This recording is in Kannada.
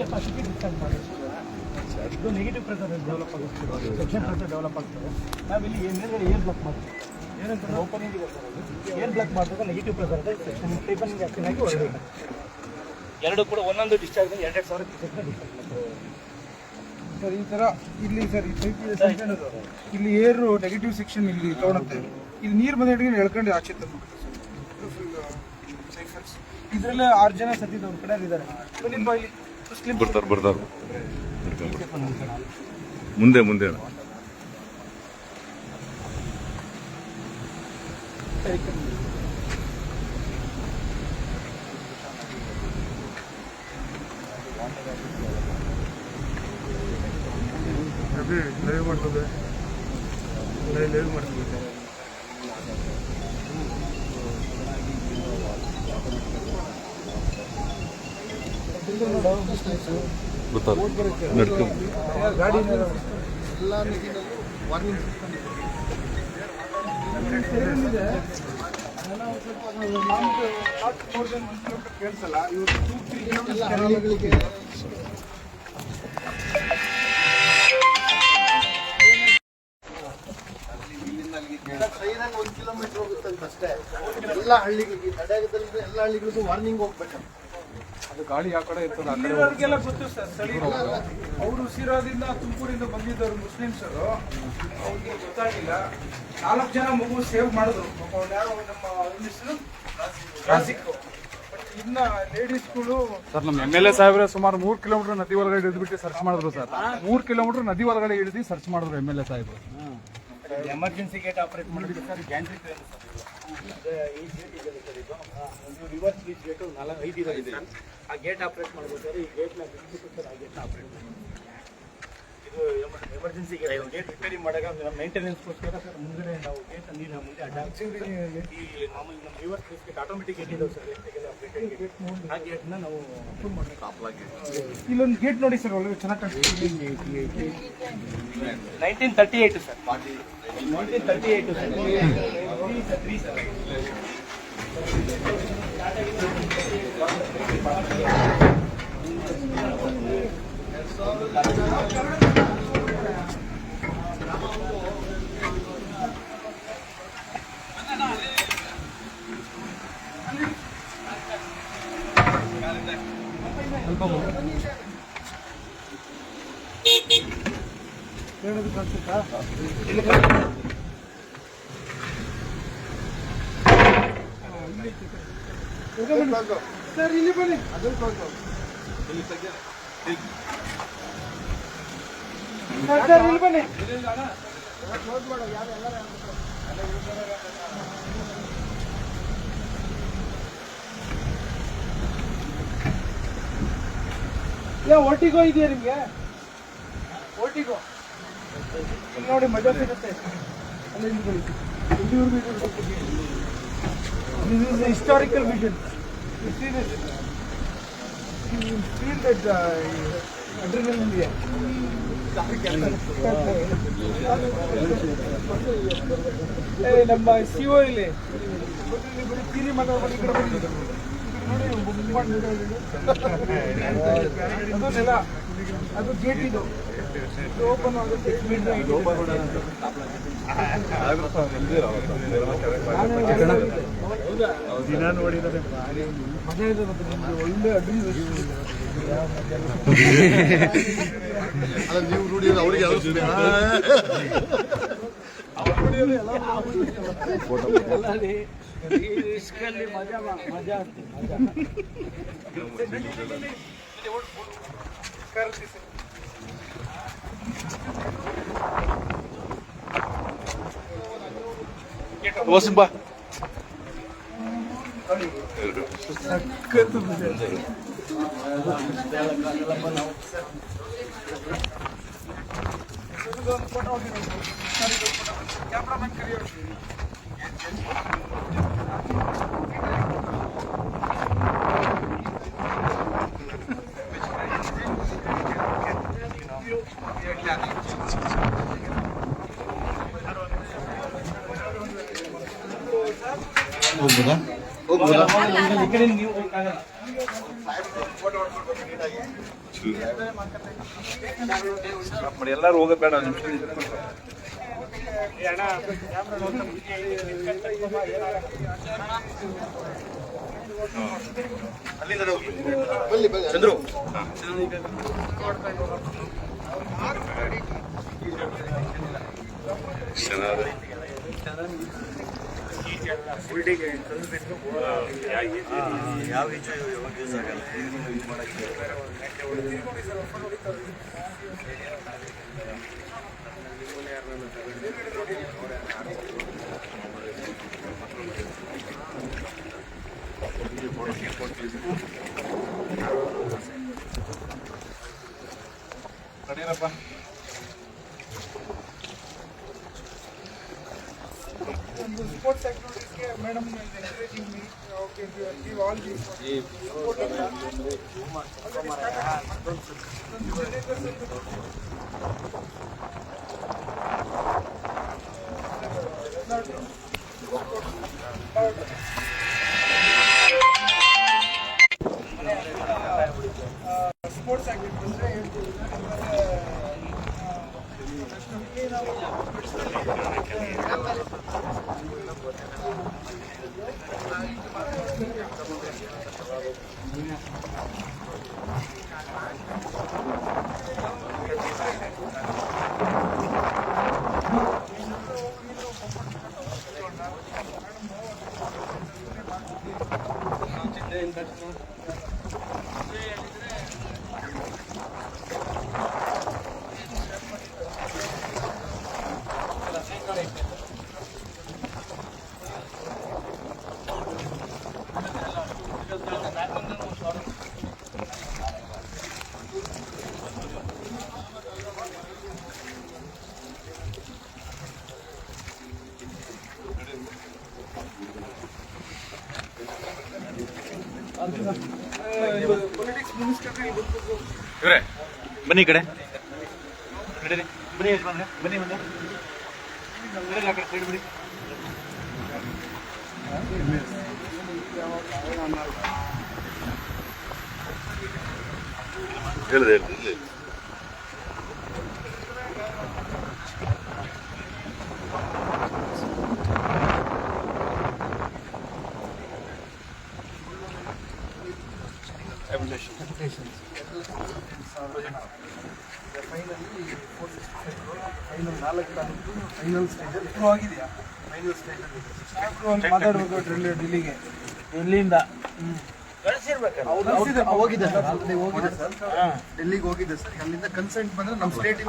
ಕೆಪಾಸಿಟಿ ಡಿಸ್ಚಾರ್ಜ್ ಮಾಡಿ ಇದು ನೆಗೆಟಿವ್ ಪ್ರೆಷರ್ ಡೆವಲಪ್ ಆಗುತ್ತೆ, ಸೆಕ್ಷನ್ ಪ್ರೆಷರ್ ಡೆವಲಪ್ ಆಗ್ತದೆ. ನಾವಿಲ್ಲಿ ಏನೇನು ಏರ್ ಬ್ಲಾಕ್ ಮಾಡ್ತೀವಿ, ಏನಂತ ಓಪನಿಂಗ್ ಇದೆ ಸರ್, ಏರ್ ಬ್ಲಾಕ್ ಮಾಡಿದಾಗ ನೆಗೆಟಿವ್ ಪ್ರೆಷರ್ ಇದೆ, ಸೆಕ್ಷನ್ ಟೈಪನಿಂಗ್ ಆ್ಯಕ್ಷನ್ ಆಗಿ ಹೊರಡಬೇಕು. ಎರಡು ಕೂಡ ಒಂದೊಂದು ಡಿಸ್ಚಾರ್ಜ್ 2,000 ಡಿಸ್ಚಾರ್ಜ್ ಮಾಡ್ತೀವಿ ಸರ್. ಈ ಥರ ಇಲ್ಲಿ ಸರ್ ಇಲ್ಲಿ ಏರು ನೆಗೆಟಿವ್ ಸೆಕ್ಷನ್ ಇಲ್ಲಿ ತೊಗೊಳುತ್ತೆ, ಇಲ್ಲಿ ನೀರು ಬಂದ ಎಳ್ಕೊಂಡು ಆಚೆ ತಂದ್ಬಿಟ್ಟು ಇದರಲ್ಲೇ 6 ಜನ ಸತ್ತಿದ್ದವ್ರ ಕಡೆ ಇದ್ದಾರೆ. ಬರ್ತಾರೆ ಮುಂದೆ ಲೈವ್ ಮಾಡ್ತದೆ. ಗಾಡಿ ಎಲ್ಲ ವಾರ್ನಿಂಗ್ ಕೇಳಿಸಲ್ಲ. ಇವರು 2-3 ಕಿಲೋಮೀಟರ್ ಟ್ರೈನಾಗ 1 ಕಿಲೋಮೀಟರ್ ಹೋಗುತ್ತಂತ ಅಷ್ಟೇ. ಎಲ್ಲ ಹಳ್ಳಿಗಳಿಗೆ ತಡೆಯಾಗದಲ್ಲಿ ಎಲ್ಲ ಹಳ್ಳಿಗಳಿಗೂ ವಾರ್ನಿಂಗ್ ಹೋಗ್ಬೇಕು. ಅದು ಗಾಳಿ ಆ ಕಡೆ ಇರ್ತದೆ, ಅವ್ರಿಗೆಲ್ಲ ಗೊತ್ತು ಸರ್. ಸ್ಥಳೀಯರು ಅವರು ಸಿರಾದಿಂದ ತುಮಕೂರಿಂದ ಬಂದಿದ್ದವರು ಮುಸ್ಲಿಮ್ಸರು, ಅವ್ರಿಗೆ ಗೊತ್ತಾಗಿಲ್ಲ. 4 ಜನ ಮಗು ಸೇವ್ ಮಾಡಿದ್ರು. ಯಾರು ನಮ್ಮ ಹೆಸರು ರಾಸಿಕ್. ಬಟ್ ಇನ್ನ ಲೇಡೀಸ್ಗಳು ಸರ್, ನಮ್ಮ MLA ಸಾಹೇಬ್ರೆ ಸುಮಾರು 3 ಕಿಲೋಮೀಟರ್ ನದಿ ಒಳಗಡೆ ಹಿಡಿದ್ಬಿಟ್ಟು ಸರ್ಚ್ ಮಾಡಿದ್ರು ಸರ್. 3 ಕಿಲೋಮೀಟರ್ ನದಿ ಒಳಗಡೆ ಹಿಡಿದು ಸರ್ಚ್ ಮಾಡಿದ್ರು MLA ಸಾಹೇಬ್ರು. ಎಮರ್ಜೆನ್ಸಿ ಗೇಟ್ ಆಪರೇಟ್ ಮಾಡಿದ್ರು ಸರ್. ಗ್ಯಾಂಟ್ರಿ ಟ್ರೈನ್ ಈ ಗೇಟ್ ಇದೆ ಸರ್, ಇದು ಒಂದು ರಿವರ್ಸ್ ಗೇಟ್ 4-5 ಇದೆ. ಆ ಗೇಟ್ ಆಪರೇಟ್ ಮಾಡ್ಬೋದು ಸರ್. ಈ ಗೇಟ್ನ ಬಿಟ್ಬಿಟ್ಟು ಸರ್ ಆ ಗೇಟ್ನ ಆಪರೇಟ್ ಮಾಡಿ. ಇದು ಎಮರ್ಜೆನ್ಸಿ ಗೇಟ್ ರಿಪೇರಿ ಮಾಡಾಗ ಮೇಂಟೆನೆನ್ಸ್ಗೋಸ್ಕರ ಸರ್ ಮುಂದೆ ನಾವು ಗೇಟ್ ನೀರು ಮುಂದೆ ಅಡ್ಡ ಈ ಮಾಮೂಲಿ ನಮ್ಮ ರಿವರ್ಸ್ ಗೇಟ್ ಆಟೋಮೆಟಿಕ್ ಗೇಟ್ ಇದಾವೆ ಸರ್. ಆ ಗೇಟ್ನ ನಾವು ಫುಲ್ ಮಾಡಬೇಕು. ಇಲ್ಲೊಂದು ಗೇಟ್ ನೋಡಿ ಸರ್, ಒಳ್ಳೆ ಚೆನ್ನಾಗಿ ಕಾಣಿಸ್ತೀವಿ. 1938 ಸರ್, 1938 ಸರ್. 3 ಸರ್. ಹೇಳೋದು ಕಾಣಿಸುತ್ತಾ? ಸರ್ ಇಲ್ಲಿ ಬನ್ನಿ. ಸರ್ ಇಲ್ಲಿ ಬನ್ನಿ. ಒಟ್ಟಿಗೋ ಇದೆಯಾ ನಿಮ್ಗೆ? ಒಟ್ಟಿಗೋ ನೋಡಿ, ಮಜಾ ಸಿಗುತ್ತೆ. ಅಲ್ಲಿ this is a historical vision. You see this? You feel that adrenaline here. Hey, ನಮ್ಮ CO ಇಲ್ಲಿ ಬರೀ ತೀರಿ ಮಾತಾಡ್ಕೊಂಡು ಈ ಕಡೆ ಬಂದಿದ್ದು ಅದು ನೆಲ, ಅದು ಗೇಟ್, ಇದು ಓಪನ್ ಆಗುತ್ತೆ. ದಿನ ನೋಡಿದರೆ ಮಜಾ ಇದೆ. ಮತ್ತೆ ನಿಮ್ಗೆ ಒಳ್ಳೆ ಅಡ್ರೆಸ್ ನೀವು ನೋಡಿದ್ರೆ ಅವರಿಗೆ ಮಜಾ ಮಜಾ ವಸಿಂಬಾ ಕ್ಯಾಮ್ರಾಮನ್ ಕರಿಯೋ. ಹೋಗ್ಬೋದಾ? ಈ ಕಡೆ ನೀವು ಎಲ್ಲರೂ ಹೋಗೋದು ಬೇಡ ನಿಮಿಷ ಚಂದ್ರು ಯಾವ ಯೂಸ್ ಆಗಲ್ಲ ನಡೀರಪ್ಪ sports activities ke madam is encouraging me. Okay, give all these. Sports activities politics minister ಇವರೇ ಬನ್ನಿ ಈ ಕಡೆ ನಡೀರಿ ಬನ್ನಿ ಯಜಮಾನ್ರೆ ಬನ್ನಿ ಮುಂದೆ ಆ ಕಡೆ ಸೈಡ್ ಬಿಡಿ ಹೇಳಿದೆ ಫೈನಲ್ ಸ್ಟೇಜ್ ಇಂಪ್ರೂವ್ ಆಗಿದೆಯಾ ಫೈನಲ್ ಸ್ಟೇಜ್ ಮಾತಾಡಬೇಕು ಡೆಲ್ಲಿಗೆ ಡೆಲ್ಲಿಯಿಂದ ಕಳಿಸಿರ್ಬೇಕಲ್ಲ ಹೋಗಿದೆ ಸರ್ ಡೆಲ್ಲಿಗೆ ಹೋಗಿದೆ ಸರ್ ಅಲ್ಲಿಂದ ಕನ್ಸೆಂಟ್ ಬಂದ್ರೆ ನಮ್ಮ ಸ್ಟೇಟ್